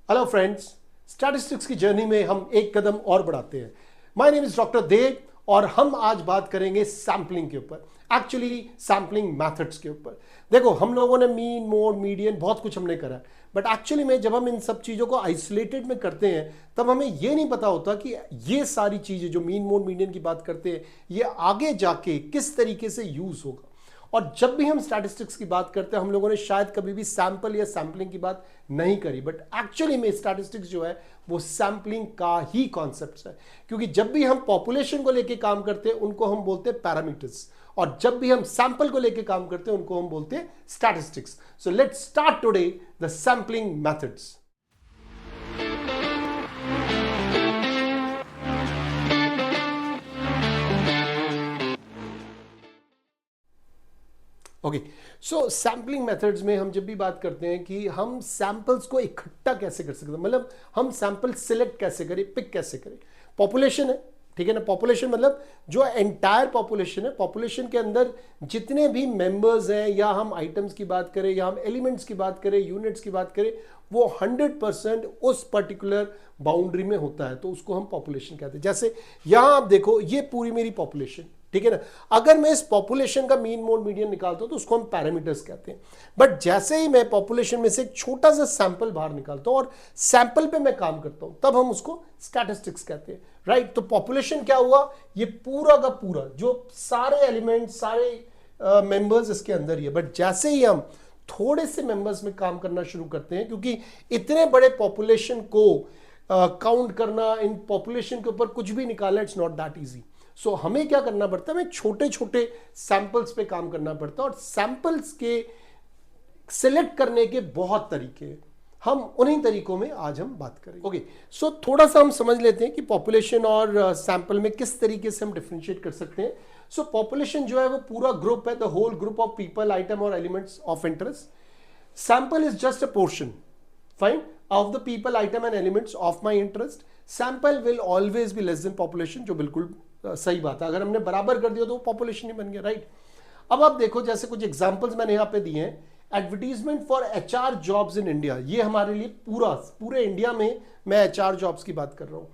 Hello friends, statistics की journey में हम एक कदम और बढ़ाते हैं। माय नेम इज डॉक्टर देव और हम आज बात करेंगे सैम्पलिंग के ऊपर, एक्चुअली सैम्पलिंग मेथड्स के ऊपर। देखो, हम लोगों ने मीन, मोड, मीडियन बहुत कुछ हमने करा, बट एक्चुअली में जब हम इन सब चीज़ों को आइसोलेटेड में करते हैं तब हमें ये नहीं पता होता कि ये सारी चीज़ें जो मीन, मोड, मीडियन की बात करते हैं ये आगे जाके किस तरीके से यूज होगा। और जब भी हम स्टैटिस्टिक्स की बात करते हैं हम लोगों ने शायद कभी भी सैंपल या सैंपलिंग की बात नहीं करी, बट एक्चुअली में स्टैटिस्टिक्स जो है वो सैंपलिंग का ही कॉन्सेप्ट है। क्योंकि जब भी हम पॉपुलेशन को लेके काम करते हैं उनको हम बोलते हैं पैरामीटर्स, और जब भी हम सैंपल को लेके काम करते हैं उनको हम बोलते हैं statistics. So let's start today the sampling methods. Okay, so sampling methods में हम जब भी बात करते हैं कि हम सैंपल्स को इकट्ठा कैसे कर सकते हैं, मतलब हम सैंपल सिलेक्ट कैसे करें, पिक कैसे करें। पॉपुलेशन है, ठीक है ना। पॉपुलेशन मतलब जो एंटायर पॉपुलेशन है, पॉपुलेशन के अंदर जितने भी मेंबर्स हैं, या हम आइटम्स की बात करें या हम एलिमेंट्स की बात करें, यूनिट्स की बात करें, वो 100% उस पर्टिकुलर बाउंड्री में होता है, तो उसको हम पॉपुलेशन कहते हैं। जैसे यहां आप देखो, ये पूरी मेरी पॉपुलेशन, ठीक है ना। अगर मैं इस पॉपुलेशन का मीन, मोड, मीडियन निकालता हूं तो उसको हम पैरामीटर्स कहते हैं। बट जैसे ही मैं पॉपुलेशन में से एक छोटा सा सैंपल बाहर निकालता हूं और सैंपल पे मैं काम करता हूं तब हम उसको स्टैटिस्टिक्स कहते हैं, राइट। तो पॉपुलेशन क्या हुआ, ये पूरा का पूरा जो सारे एलिमेंट, सारे मेंबर्स इसके अंदर ही है। बट जैसे ही हम थोड़े से मेंबर्स में काम करना शुरू करते हैं, क्योंकि इतने बड़े पॉपुलेशन को काउंट करना, इन पॉपुलेशन के ऊपर कुछ भी निकालना, इट्स नॉट दैट इजी। सो हमें क्या करना पड़ता है, हमें छोटे छोटे सैंपल्स पे काम करना पड़ता है, और सैंपल्स के सिलेक्ट करने के बहुत तरीके हैं। हम उन्हीं तरीकों में आज हम बात करेंगे। ओके, सो थोड़ा सा हम समझ लेते हैं कि पॉपुलेशन और सैंपल में किस तरीके से हम डिफरेंशिएट कर सकते हैं। सो पॉपुलेशन जो है वो पूरा ग्रुप है, the whole group of people, item और elements of interest. Sample is just a portion, fine, of the people, item and elements of my interest. Sample will always be less than population, जो बिल्कुल सही बात है। अगर हमने बराबर कर दिया तो पॉपुलेशन ही बन गया, राइट। अब आप देखो, जैसे कुछ एग्जांपल्स मैंने यहां पे दिए हैं। Advertisement for HR jobs in India, ये हमारे लिए पूरे इंडिया में मैं एचआर जॉब्स की बात कर रहा हूं।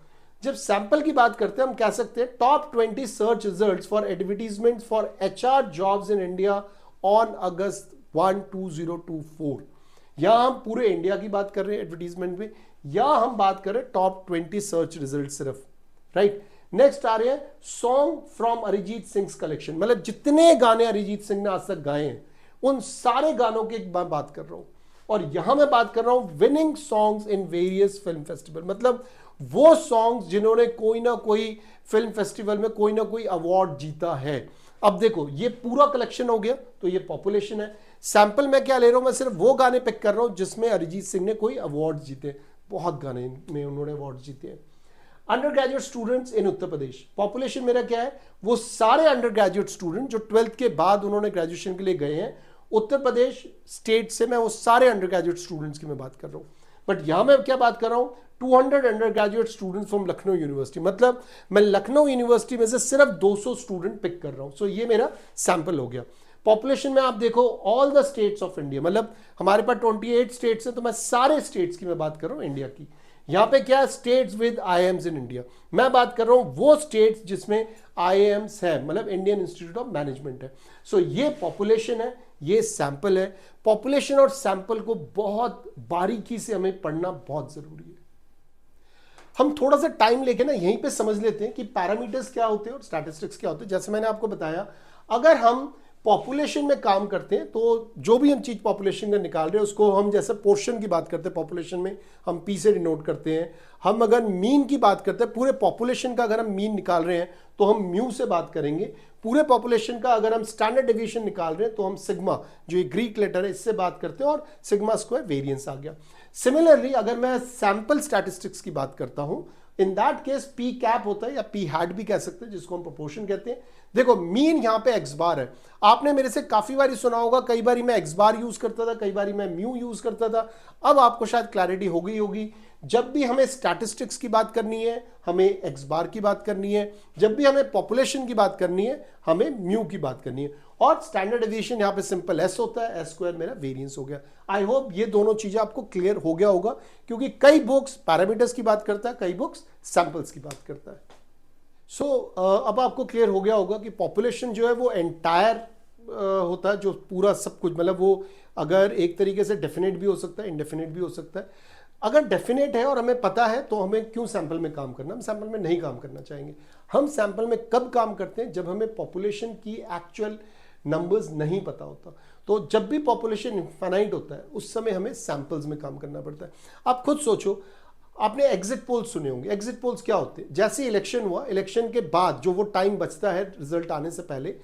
जब सैंपल की बात करते हैं हम कह सकते हैं top 20 search results for advertisement for HR jobs in India on August 1, 2024। यहां हम पूरे इंडिया की बात कर रहे हैं एडवर्टीजमेंट में, या हम बात कर रहे हैं टॉप 20 सर्च रिजल्ट सिर्फ, राइट। नेक्स्ट आ रहे हैं song from Arijit Singh collection, मतलब जितने गाने अरिजीत सिंह ने आज तक गाए हैं उन सारे गानों की बात कर रहा हूं। और यहां मैं बात कर रहा हूं winning songs in various film festival, मतलब वो सॉन्ग्स जिन्होंने कोई ना कोई फिल्म फेस्टिवल में कोई ना कोई अवार्ड जीता है। अब देखो, ये पूरा कलेक्शन हो गया, तो ये पॉपुलेशन है। सैंपल में क्या ले रहा हूं, मैं सिर्फ वो गाने पिक कर रहा हूं जिसमें अरिजीत सिंह ने कोई अवार्ड जीते, बहुत गाने में उन्होंने अवार्ड जीते हैं। Under graduate students in Uttar Pradesh, population मेरा क्या है, वो सारे अंडर ग्रेजुएट स्टूडेंट जो 12th के बाद उन्होंने ग्रेजुएशन के लिए गए हैं उत्तर प्रदेश स्टेट से, मैं वो सारे अंडर ग्रेजुएट स्टूडेंट्स की मैं बात कर रहा हूं। बट यहां मैं क्या बात कर रहा हूं, 200 under graduate students from Lucknow university, मतलब मैं लखनऊ यूनिवर्सिटी में से सिर्फ 200 स्टूडेंट पिक कर रहा हूं। सो ये मेरा सैंपल हो गया। पॉपुलेशन में आप देखो all the states of India, मतलब हमारे पास 28 स्टेट्स हैं, तो मैं सारे स्टेट्स की मैं बात कर रहा हूं इंडिया की। यहां पे क्या, states with IIMs in India, मैं बात कर रहा हूं वो स्टेट्स जिसमें आईआईएम्स है, मतलब इंडियन इंस्टीट्यूट ऑफ मैनेजमेंट है। सो ये पॉपुलेशन है, ये सैंपल है। पॉपुलेशन और सैंपल को बहुत बारीकी से हमें पढ़ना बहुत जरूरी है। हम थोड़ा सा टाइम लेके ना यहीं पे समझ लेते हैं कि पैरामीटर्स क्या होते हैं और स्टैटिस्टिक्स क्या होते हैं। जैसे मैंने आपको बताया, अगर हम पॉपुलेशन में काम करते हैं तो जो भी हम चीज पॉपुलेशन का निकाल रहे हैं उसको हम, जैसे पोर्शन की बात करते हैं पॉपुलेशन में हम पी से डिनोट करते हैं। हम अगर मीन की बात करते हैं, पूरे पॉपुलेशन का अगर हम मीन निकाल रहे हैं तो हम म्यू से बात करेंगे। पूरे पॉपुलेशन का अगर हम स्टैंडर्ड डेविएशन निकाल रहे हैं तो हम सिग्मा, जो ये ग्रीक लेटर है, इससे बात करते हैं, और सिग्मा स्क्वायर वेरिएंस आ गया। सिमिलरली अगर मैं सैंपल स्टैटिस्टिक्स की बात करता हूं, in that case P cap होता है, या पी हैट भी कह सकते हैं, जिसको हम प्रोपोर्शन कहते हैं। देखो मीन यहां पे एक्स बार है। आपने मेरे से काफी बार सुना होगा, कई बार मैं एक्स बार यूज करता था, कई बार मैं म्यू यूज करता था। अब आपको शायद क्लैरिटी हो गई होगी। जब भी हमें स्टैटिस्टिक्स की बात करनी है हमें एक्स बार की बात करनी है, जब भी हमें पॉपुलेशन की बात करनी है हमें म्यू की बात करनी है। और स्टैंडर्ड डेविएशन यहां पे सिंपल एस होता है, एस स्क्वायर मेरा वेरिएंस हो गया। आई होप ये दोनों चीजें आपको क्लियर हो गया होगा, क्योंकि कई बुक्स पैरामीटर्स की बात करता है, कई बुक्स सैंपल्स की बात करता है। सो अब आपको क्लियर हो गया होगा कि पॉपुलेशन जो है वो एंटायर होता है, जो पूरा सब कुछ, मतलब वो अगर एक तरीके से डेफिनेट भी हो सकता है, इनडेफिनेट भी हो सकता है। अगर डेफिनेट है और हमें पता है तो हमें क्यों सैंपल में काम करना, हम सैंपल में नहीं काम करना चाहेंगे। हम सैंपल में कब काम करते हैं, जब हमें पॉपुलेशन की एक्चुअल नंबर्स नहीं पता होता। तो जब भी पॉपुलेशन इनफाइनाइट होता है उस समय हमें सैंपल्स में काम करना पड़ता है। आप खुद सोचो, आपने एग्जिट पोल्स सुने होंगे। एग्जिट पोल्स क्या होते हैं? जैसे इलेक्शन हुआ, इलेक्शन के बाद जो वो टाइम बचता है रिजल्ट आने से पहले,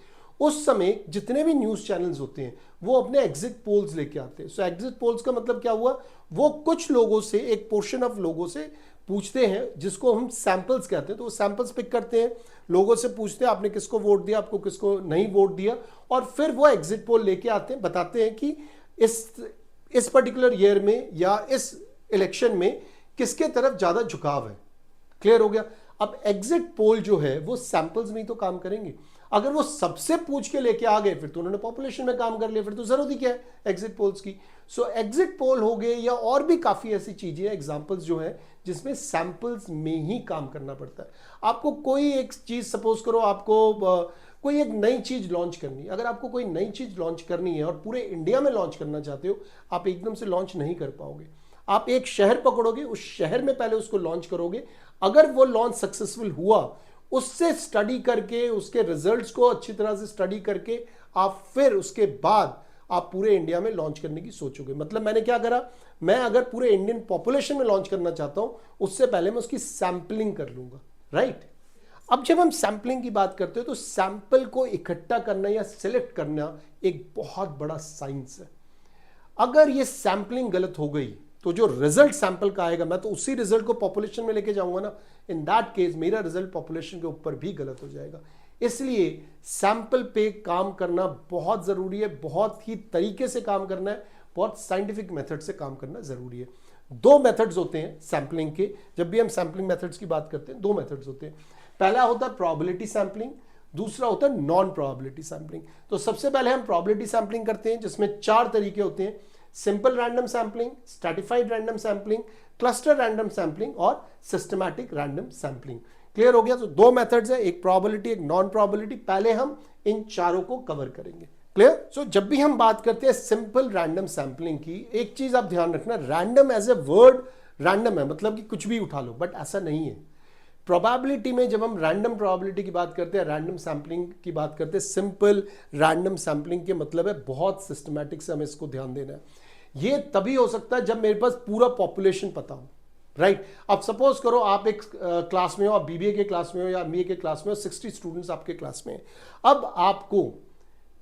उस समय जितने भी न्यूज चैनल्स होते हैं वो अपने एग्जिट पोल्स लेके आते हैं। सो एग्जिट पोल्स का मतलब क्या हुआ, वो कुछ लोगों से, एक पोर्शन ऑफ लोगों से पूछते हैं, जिसको हम सैंपल्स कहते हैं। तो वो सैंपल्स पिक करते हैं, लोगों से पूछते हैं आपने किसको वोट दिया, आपको किसको नहीं वोट दिया, और फिर वो एग्जिट पोल लेके आते हैं, बताते हैं कि इस पर्टिकुलर ईयर में या इस इलेक्शन में किसके तरफ ज्यादा झुकाव है। क्लियर हो गया? अब एग्जिट पोल जो है वो सैंपल्स में ही तो काम करेंगे। अगर वो सबसे पूछ के लेके आ गए फिर तो उन्होंने पॉपुलेशन में काम कर लिया, फिर तो जरूरत ही क्या है एग्जिट पोल्स की। सो एग्जिट पोल हो गए, या और भी काफी ऐसी चीजें, एग्जांपल्स जो है जिसमें सैंपल्स में ही काम करना पड़ता है। आपको कोई एक चीज, सपोज करो आपको कोई एक नई चीज लॉन्च करनी है। अगर आपको कोई नई चीज लॉन्च करनी है और पूरे इंडिया में लॉन्च करना चाहते हो, आप एकदम से लॉन्च नहीं कर पाओगे। आप एक शहर पकड़ोगे, उस शहर में पहले उसको लॉन्च करोगे। अगर वो लॉन्च सक्सेसफुल हुआ, उससे स्टडी करके, उसके रिजल्ट्स को अच्छी तरह से स्टडी करके आप फिर उसके बाद आप पूरे इंडिया में लॉन्च करने की सोचोगे। मतलब मैंने क्या करा, मैं अगर पूरे इंडियन पॉपुलेशन में लॉन्च करना चाहता हूं, उससे पहले मैं उसकी सैंपलिंग कर लूंगा, राइट। अब जब हम सैंपलिंग की बात करते हैं तो सैंपल को इकट्ठा करना या सिलेक्ट करना एक बहुत बड़ा साइंस है। अगर ये सैंपलिंग गलत हो गई तो जो रिजल्ट सैंपल का आएगा, मैं तो उसी रिजल्ट को पॉपुलेशन में लेके जाऊंगा ना। इन दैट केस मेरा रिजल्ट पॉपुलेशन के ऊपर भी गलत हो जाएगा। इसलिए सैंपल पे काम करना बहुत जरूरी है, बहुत ही तरीके से काम करना है, बहुत साइंटिफिक मेथड से काम करना जरूरी है। दो मेथड्स होते हैं सैंपलिंग के। जब भी हम सैंपलिंग मेथड्स की बात करते हैं, दो मेथड्स होते हैं। पहला होता है प्रोबेबिलिटी सैंपलिंग, दूसरा होता है नॉन प्रोबेबिलिटी सैंपलिंग। तो सबसे पहले हम प्रोबेबिलिटी सैंपलिंग करते हैं, जिसमें 4 तरीके होते हैं: simple random sampling, stratified random sampling, cluster random sampling और सिस्टमैटिक रैंडम सैंपलिंग। क्लियर हो गया? तो दो मेथड्स है, एक प्रोबेबिलिटी, एक नॉन प्रोबेबिलिटी। पहले हम इन चारों को कवर करेंगे। क्लियर? सो जब भी हम बात करते हैं सिंपल रैंडम सैंपलिंग की, एक चीज आप ध्यान रखना, random as a word random है, मतलब कि कुछ भी उठा लो, बट ऐसा नहीं है। प्रोबेबिलिटी में जब हम रैंडम प्रोबेबिलिटी की बात करते हैं, रैंडम सैंपलिंग की बात करते हैं, सिंपल रैंडम सैंपलिंग के मतलब है बहुत सिस्टमैटिक से हमें इसको ध्यान देना है। ये तभी हो सकता है जब मेरे पास पूरा पॉपुलेशन पता हो, राइट। अब सपोज करो आप एक क्लास में हो, आप बीबीए के क्लास में हो या एमबीए के क्लास में हो, 60 स्टूडेंट्स आपके क्लास में हैं। अब आपको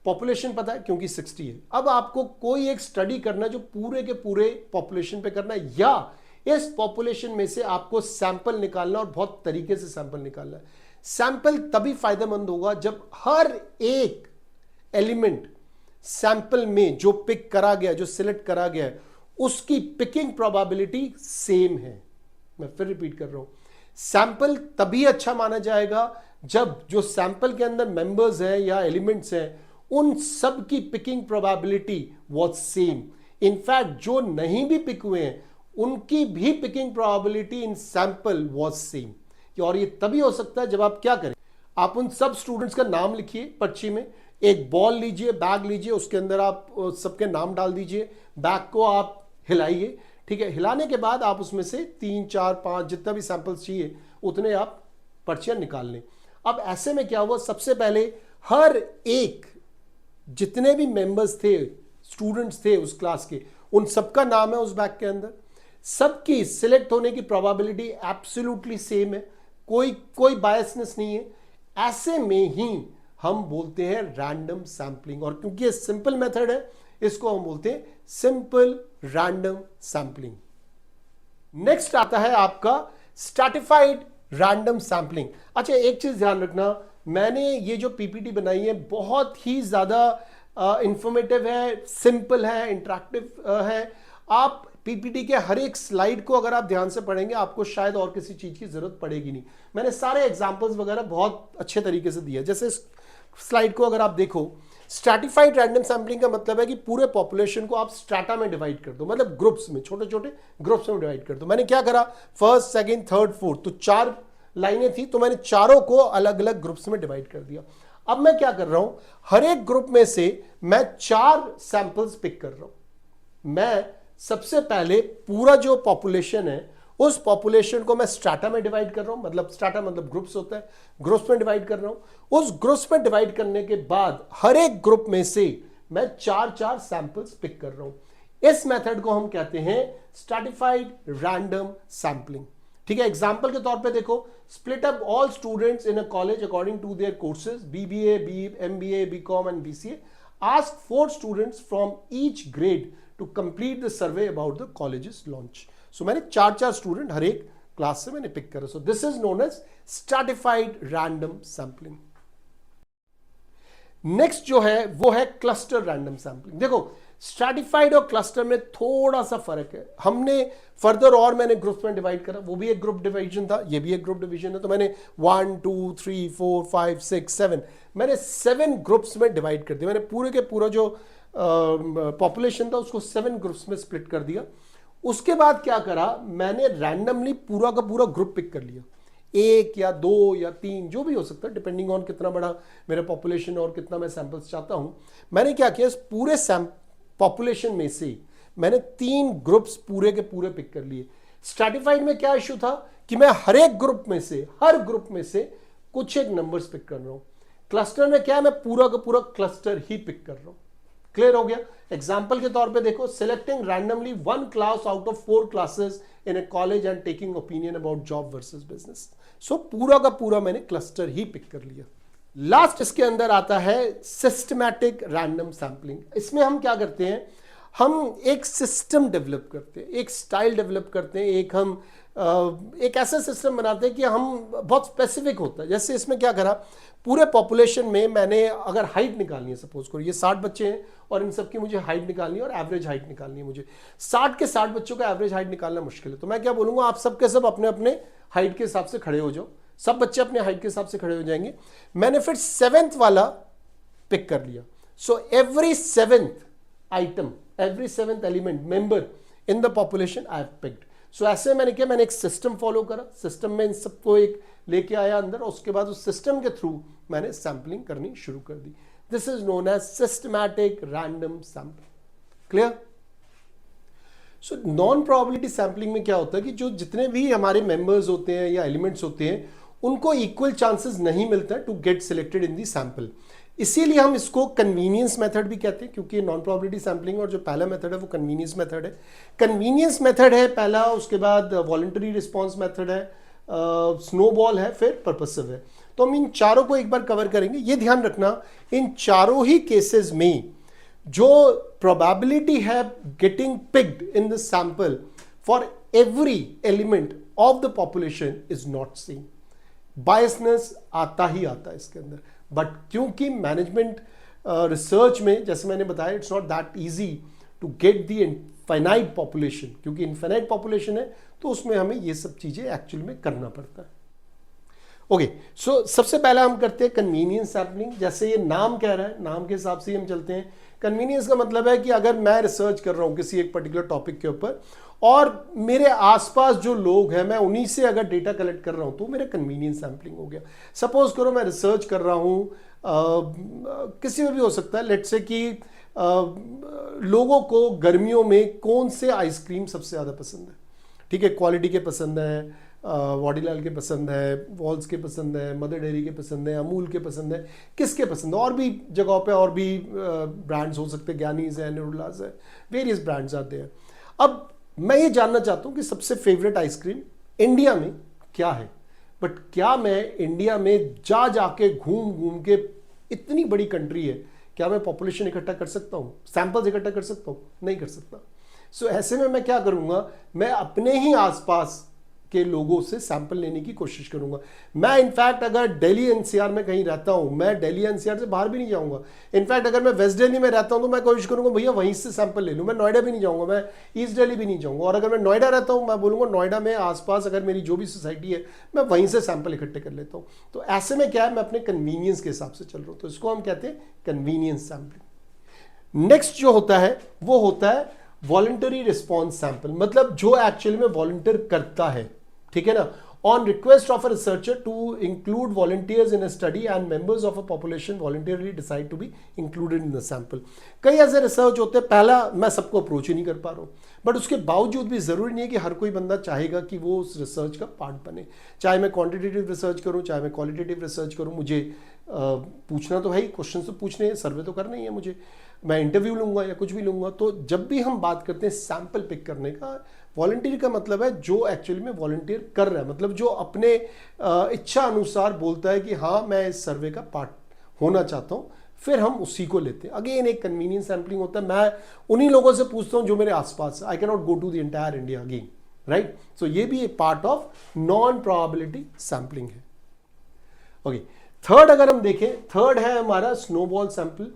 पॉपुलेशन पता है क्योंकि 60 है। अब आपको कोई एक स्टडी करना है जो पूरे के पूरे पॉपुलेशन पे करना है, या इस पॉपुलेशन में से आपको सैंपल निकालना और बहुत तरीके से सैंपल निकालना है। सैंपल तभी फायदेमंद होगा जब हर एक एलिमेंट सैंपल में जो पिक करा गया, जो सिलेक्ट करा गया है, उसकी पिकिंग प्रोबेबिलिटी सेम है। मैं फिर रिपीट कर रहा हूं, सैंपल तभी अच्छा माना जाएगा जब जो सैंपल के अंदर मेंबर्स हैं या एलिमेंट्स हैं, उन सब की picking probability was same. In fact जो नहीं भी पिक हुए हैं उनकी भी picking probability in sample was same. और ये तभी हो सकता है जब आप क्या करें, आप उन सब स्टूडेंट्स का नाम लिखिए पर्ची में, एक बॉल लीजिए, बैग लीजिए, उसके अंदर आप सबके नाम डाल दीजिए, बैग को आप हिलाइए, ठीक है। हिलाने के बाद आप उसमें से 3, 4, 5 जितना भी सैंपल्स चाहिए उतने आप पर्चियां निकाल लें। अब ऐसे में क्या हुआ, सबसे पहले हर एक जितने भी मेंबर्स थे, स्टूडेंट्स थे उस क्लास के, उन सबका नाम है उस बैग के अंदर, सबकी सिलेक्ट होने की प्रोबेबिलिटी एब्सोल्युटली सेम है, कोई बायसनेस नहीं है। ऐसे में ही हम बोलते हैं रैंडम सैंपलिंग, और क्योंकि ये सिंपल मेथड है इसको हम बोलते हैं सिंपल रैंडम सैंपलिंग। नेक्स्ट आता है आपका स्ट्रैटिफाइड रैंडम सैंपलिंग। अच्छा, एक चीज ध्यान रखना, मैंने ये जो पीपीटी बनाई है बहुत ही ज़्यादा इंफॉर्मेटिव है, सिंपल है, इंटरेक्टिव है। आप पीपीटी के हर एक स्लाइड को अगर आप ध्यान से पढ़ेंगे आपको शायद और किसी चीज़ की ज़रूरत पड़ेगी नहीं। मैंने सारे एग्जाम्पल्स वगैरह बहुत अच्छे तरीके से दिए। जैसे स्लाइड को अगर आप देखो, स्ट्रैटिफाइड रैंडम सैम्पलिंग का मतलब है कि पूरे पॉपुलेशन को आप स्ट्रैटा में डिवाइड कर दो, मतलब ग्रुप्स में, छोटे छोटे ग्रुप्स में डिवाइड कर दो। मैंने क्या करा, फर्स्ट, सेकंड, थर्ड, फोर्थ, तो 4 लाइनें थी, तो मैंने चारों को अलग अलग ग्रुप्स में डिवाइड कर दिया। अब मैं क्या कर रहा हूं, हर एक ग्रुप में से मैं 4 सैंपल्स पिक कर रहा हूं। मैं सबसे पहले पूरा जो पॉपुलेशन है उस पॉपुलेशन को मैं स्ट्रैटा में डिवाइड कर रहा हूं, मतलब स्ट्रैटा मतलब ग्रुप्स होता है, ग्रुप्स में डिवाइड कर रहा हूं। उस ग्रुप्स में डिवाइड करने के बाद हर एक ग्रुप में से मैं 4 सैंपल्स पिक कर रहा हूं। इस मेथड को हम कहते हैं स्ट्रैटिफाइड रैंडम सैंपलिंग। ठीक है, एग्जांपल के तौर पे देखो, split up all students in a college according to their courses BBA, MBA, BCom and BCA. Ask 4 students from each grade to complete the survey about the college's lunch. So मैंने 4 student हर एक class से मैंने pick करा। So this is known as stratified random sampling. Next जो है वो है cluster random sampling. देखो, स्ट्रैटिफाइड और क्लस्टर में थोड़ा सा फर्क है। हमने फर्दर और मैंने ग्रुप्स में डिवाइड करा, वो भी एक ग्रुप डिवीजन था, ये भी एक ग्रुप डिवीजन है। तो मैंने 1 2 3 4 5 6 7 मैंने 7 ग्रुप्स में डिवाइड कर दिया। मैंने पूरे के पूरा जो पॉपुलेशन था उसको 7 ग्रुप्स में स्प्लिट कर दिया। उसके बाद क्या करा, मैंने रैंडमली पूरा का पूरा ग्रुप पिक कर लिया, 1 या 2 या 3 जो भी हो सकता है, डिपेंडिंग ऑन कितना बड़ा मेरा पॉपुलेशन और कितना मैं सैंपल्स चाहता हूं। मैंने क्या किया, इस पूरे पॉपुलेशन में से मैंने 3 ग्रुप्स पूरे के पूरे पिक कर लिए। स्ट्रैटिफाइड में क्या इशू था कि मैं हर एक ग्रुप में से, हर ग्रुप में से कुछ एक नंबर्स पिक कर रहा हूं। क्लस्टर में क्या है, मैं पूरा का पूरा क्लस्टर ही पिक कर रहा हूं। क्लियर हो गया। एग्जाम्पल के तौर पे देखो, selecting randomly 1 class out of 4 classes in a college and taking opinion about job versus business. So पूरा का पूरा मैंने क्लस्टर ही पिक कर लिया। लास्ट इसके अंदर आता है सिस्टमैटिक रैंडम सैंपलिंग। इसमें हम क्या करते हैं, हम एक सिस्टम डेवलप करते हैं, एक स्टाइल डेवलप करते हैं, एक ऐसा सिस्टम बनाते हैं कि हम बहुत स्पेसिफिक होता है। जैसे इसमें क्या करा, पूरे पॉपुलेशन में मैंने अगर हाइट निकालनी है, सपोज करो ये 60 बच्चे हैं और इन सबकी मुझे हाइट निकालनी है और एवरेज हाइट निकालनी है। मुझे 60 के 60 बच्चों का एवरेज हाइट निकालना मुश्किल है। तो मैं क्या बोलूंगा, आप सब के सब अपने अपने हाइट के हिसाब से खड़े हो जाओ। सब बच्चे अपने हाइट के हिसाब से खड़े हो जाएंगे। मैंने फिर 7th वाला पिक कर लिया। So every 7th item, every 7th element member in the population I have picked. So ऐसे मैंने क्या, मैंने एक सिस्टम फॉलो करा, सिस्टम में इन सबको एक लेके आया अंदर, और उसके बाद उस सिस्टम के थ्रू मैंने सैंपलिंग करनी शुरू कर दी। This is known as systematic random sampling. Clear. So non probability sampling में क्या होता है कि जो जितने भी हमारे मेंबर्स होते हैं या एलिमेंट्स होते हैं उनको इक्वल चांसेस नहीं मिलता to get selected in the sample. इसीलिए हम इसको कन्वीनियंस मेथड भी कहते हैं, क्योंकि नॉन प्रोबेबिलिटी सैंपलिंग और जो पहला मेथड है वो कन्वीनियंस मेथड है। कन्वीनियंस मेथड है पहला, उसके बाद वॉलंटरी रिस्पॉन्स मेथड है, स्नोबॉल है, फिर पर्पसिव है। तो हम इन चारों को एक बार कवर करेंगे। ये ध्यान रखना, इन चारों ही केसेस में जो प्रोबेबिलिटी है getting picked in the sample for every element of the population is not same. Biasness आता ही आता है इसके अंदर, बट क्योंकि मैनेजमेंट रिसर्च में जैसे मैंने बताया it's not that easy to get the infinite population, क्योंकि इनफाइनाइट पॉपुलेशन है तो उसमें हमें ये सब चीजें एक्चुअली में करना पड़ता है। ओके, सो सबसे पहला हम करते हैं कन्वीनियंस सैंपलिंग। जैसे ये नाम कह रहा है, नाम के हिसाब से ही हम चलते हैं। कन्वीनियंस का मतलब है कि अगर मैं रिसर्च कर रहा हूं किसी एक पर्टिकुलर टॉपिक के ऊपर और मेरे आसपास जो लोग हैं मैं उन्हीं से अगर डेटा कलेक्ट कर रहा हूं तो मेरा कन्वीनियंस सैंपलिंग हो गया। सपोज करो मैं रिसर्च कर रहा हूं, किसी में भी हो सकता है, लेट्स से कि लोगों को गर्मियों में कौन से आइसक्रीम सबसे ज़्यादा पसंद है। ठीक है, क्वालिटी के पसंद है, वाडीलाल के पसंद है, वॉल्स के पसंद है, मदर डेयरी के पसंद है, अमूल के पसंद है, किसके पसंद है। और भी जगहों पे और भी ब्रांड्स हो सकते हैं, ज्ञानीज है, नुरुलाज है, वेरियस ब्रांड्स आते हैं। अब मैं ये जानना चाहता हूँ कि सबसे फेवरेट आइसक्रीम इंडिया में क्या है, बट क्या मैं इंडिया में जाके घूम घूम के, इतनी बड़ी कंट्री है, क्या मैं पॉपुलेशन इकट्ठा कर सकता हूँ, सैंपल्स इकट्ठा कर सकता हूँ? नहीं कर सकता। सो ऐसे में मैं क्या करूँगा, मैं अपने ही आसपास के लोगों से सैंपल लेने की कोशिश करूंगा। मैं इनफैक्ट अगर दिल्ली एनसीआर में कहीं रहता हूं, मैं दिल्ली एनसीआर से बाहर भी नहीं जाऊंगा। इनफैक्ट अगर मैं वेस्ट दिल्ली में रहता हूं तो मैं कोशिश करूंगा भैया वहीं से सैंपल ले लूं। मैं नोएडा भी नहीं जाऊंगा, मैं ईस्ट दिल्ली भी नहीं जाऊंगा। और अगर मैं नोएडा रहता हूं, मैं बोलूंगा नोएडा में आसपास अगर मेरी जो भी सोसाइटी है मैं वहीं से सैंपल इकट्ठे कर लेता हूं। तो ऐसे में क्या है, मैं अपने कन्वीनियंस के हिसाब से चल रहा हूं, तो इसको हम कहते हैं कन्वीनियंस सैंपलिंग। नेक्स्ट जो होता है वो होता है वॉलंटरी रिस्पॉन्स सैंपल, मतलब जो एक्चुअली में वॉलंटियर करता है, ठीक है ना। On request of a researcher to include volunteers in a study and members of a population voluntarily decide to be included in the sample. कई ऐसे रिसर्च होते हैं, पहला मैं सबको अप्रोच ही नहीं कर पा रहा हूँ, बट उसके बावजूद भी जरूरी नहीं है कि हर कोई बंदा चाहेगा कि वो उस रिसर्च का पार्ट बने। चाहे मैं क्वांटिटेटिव रिसर्च करूँ, चाहे मैं क्वालिटेटिव रिसर्च करूँ, मुझे पूछना तो है ही, क्वेश्चन तो पूछने हैं, सर्वे तो करना ही है मुझे, मैं इंटरव्यू लूंगा या कुछ भी लूंगा। तो जब भी हम बात करते हैं सैंपल पिक करने का, वॉलंटियर का मतलब है जो एक्चुअली में वॉलंटियर कर रहा है, मतलब जो अपने इच्छा अनुसार बोलता है कि हाँ मैं इस सर्वे का पार्ट होना चाहता हूँ, फिर हम उसी को लेते हैं। अगेन एक कन्वीनियंस सैम्पलिंग होता है, मैं उन्हीं लोगों से पूछता हूँ जो मेरे आसपास, I can not go to the entire India again, right. So ये भी एक part of non probability sampling है। ओके, थर्ड अगर हम देखें, थर्ड है हमारा स्नोबॉल सैंपल।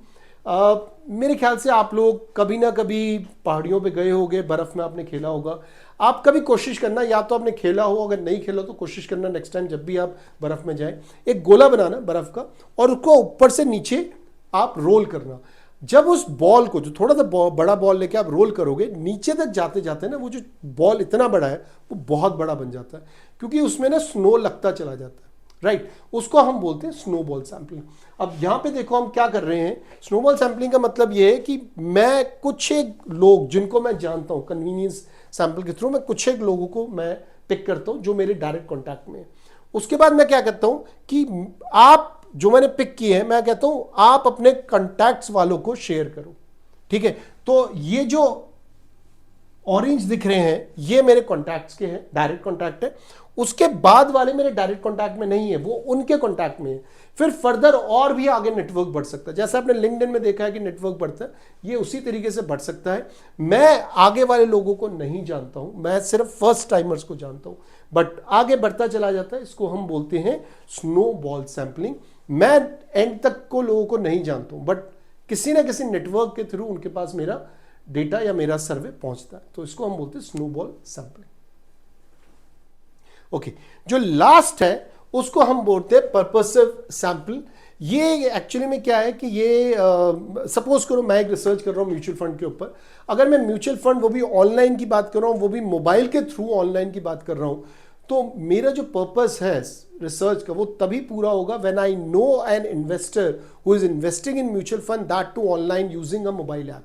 मेरे ख्याल से आप लोग कभी ना कभी पहाड़ियों पे गए होंगे, बर्फ में आपने खेला होगा। आप कभी कोशिश करना, या तो आपने खेला हो, अगर नहीं खेला तो कोशिश करना नेक्स्ट टाइम जब भी आप बर्फ में जाए, एक गोला बनाना बर्फ का और उसको ऊपर से नीचे आप रोल करना। जब उस बॉल को, जो थोड़ा सा बड़ा बॉल लेके आप रोल करोगे, नीचे तक जाते जाते ना वो जो बॉल इतना बड़ा है वो बहुत बड़ा बन जाता है, क्योंकि उसमें ना स्नो लगता चला जाता है, राइट। उसको हम बोलते हैं स्नोबॉल सैंपलिंग। अब यहां पे देखो हम क्या कर रहे हैं, स्नोबॉल सैंपलिंग का मतलब ये है कि मैं कुछ एक लोग जिनको मैं जानता हूं, कन्वीनियंस सैंपल के थ्रू मैं कुछ एक लोगों को मैं पिक करता हूं जो मेरे डायरेक्ट कॉन्टैक्ट में है। उसके बाद मैं क्या करता हूं कि आप जो मैंने पिक किए हैं, मैं कहता हूं आप अपने कॉन्टैक्ट्स वालों को शेयर करो, ठीक है। तो ये जो ऑरेंज दिख रहे हैं ये मेरे कॉन्टैक्ट्स के हैं, डायरेक्ट कॉन्टैक्ट है। उसके बाद वाले मेरे डायरेक्ट कॉन्टैक्ट में नहीं है, वो उनके कॉन्टैक्ट में है। फिर फर्दर और भी आगे नेटवर्क बढ़ सकता है, जैसे आपने लिंक्डइन में देखा है कि नेटवर्क बढ़ता है, ये उसी तरीके से बढ़ सकता है। मैं आगे वाले लोगों को नहीं जानता हूं, मैं सिर्फ फर्स्ट टाइमर्स को जानता हूं, बट आगे बढ़ता चला जाता है। इसको हम बोलते हैं स्नोबॉल सैंपलिंग। मैं एंड तक को लोगों को नहीं जानता हूं, बट किसी ना किसी नेटवर्क के थ्रू उनके पास मेरा डेटा या मेरा सर्वे पहुंचता है, तो इसको हम बोलते हैं स्नोबॉल सैंपलिंग। ओके, जो लास्ट है उसको हम बोलते हैं पर्पसिव सैंपल। ये एक्चुअली में क्या है कि ये सपोज करो मैं एक रिसर्च कर रहा हूँ म्यूचुअल फंड के ऊपर। अगर मैं म्यूचुअल फंड, वो भी ऑनलाइन की बात कर रहा हूँ, वो भी मोबाइल के थ्रू ऑनलाइन की बात कर रहा हूँ, तो मेरा जो पर्पस है रिसर्च का वो तभी पूरा होगा when I know an investor who is investing in mutual fund, that too online using a mobile app,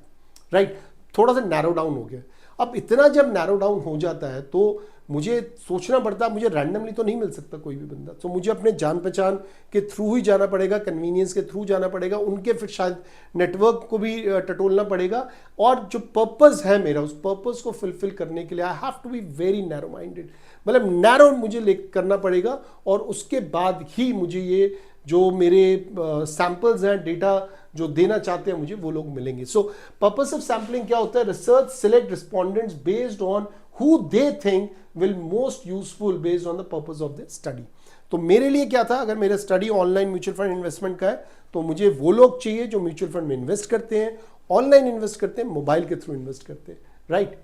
right. थोड़ा सा नैरो डाउन हो गया। अब इतना जब नैरो डाउन हो जाता है तो मुझे सोचना पड़ता है, मुझे रैंडमली तो नहीं मिल सकता कोई भी बंदा, तो मुझे अपने जान पहचान के थ्रू ही जाना पड़ेगा, कन्वीनियंस के थ्रू जाना पड़ेगा, उनके फिर शायद नेटवर्क को भी टटोलना पड़ेगा। और जो पर्पस है मेरा, उस पर्पस को फुलफिल करने के लिए I have to be very narrow minded, मतलब नैरो मुझे करना पड़ेगा। और उसके बाद ही मुझे ये जो मेरे सैंपल्स हैं, डेटा जो देना चाहते हैं मुझे, वो लोग मिलेंगे। सो पर्पस ऑफ सैंपलिंग क्या होता है? Research select respondents based on who they think will most useful based on the purpose of their study। तो मेरे लिए क्या था, अगर मेरा study online mutual fund investment का है तो मुझे वो लोग चाहिए जो म्यूचुअल फंड में इन्वेस्ट करते हैं, ऑनलाइन इन्वेस्ट करते हैं, मोबाइल के थ्रू इन्वेस्ट करते हैं, राइट।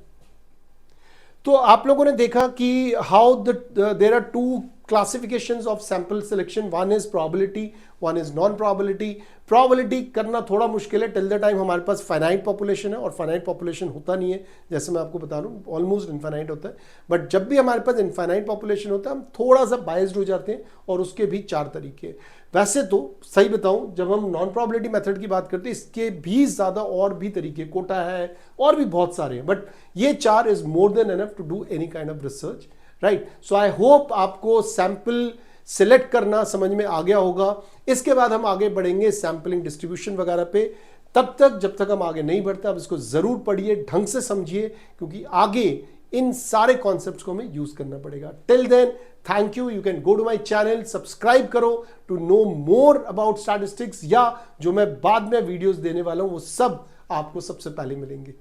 तो आप लोगों ने देखा कि how there are two classifications of sample selection, one is probability, one is non probability. Probability करना थोड़ा मुश्किल है टिल द टाइम हमारे पास फाइनाइट पॉपुलेशन है, और फाइनाइट पॉपुलेशन होता नहीं है, जैसे मैं आपको बता रहा हूँ ऑलमोस्ट इनफाइनाइट होता है। बट जब भी हमारे पास इनफाइनाइट पॉपुलेशन होता है हम थोड़ा सा बायस्ड हो जाते हैं, और उसके भी 4 तरीके हैं। वैसे तो सही बताऊं, जब हम नॉन प्रोबेबिलिटी मेथड की बात करते हैं इसके भी ज्यादा और भी तरीके, कोटा है और भी बहुत सारे हैं, बट ये 4 is more than enough to do any kind of research, right. So I hope आपको सैंपल सिलेक्ट करना समझ में आ गया होगा। इसके बाद हम आगे बढ़ेंगे सैंपलिंग डिस्ट्रीब्यूशन वगैरह पे। तब तक, जब तक हम आगे नहीं बढ़ते, आप इसको जरूर पढ़िए, ढंग से समझिए, क्योंकि आगे इन सारे कॉन्सेप्ट्स को हमें यूज करना पड़ेगा। Till then, thank you. You can go to my channel, subscribe करो to know more about statistics, या जो मैं बाद में वीडियोस देने वाला हूं वो सब आपको सबसे पहले मिलेंगे।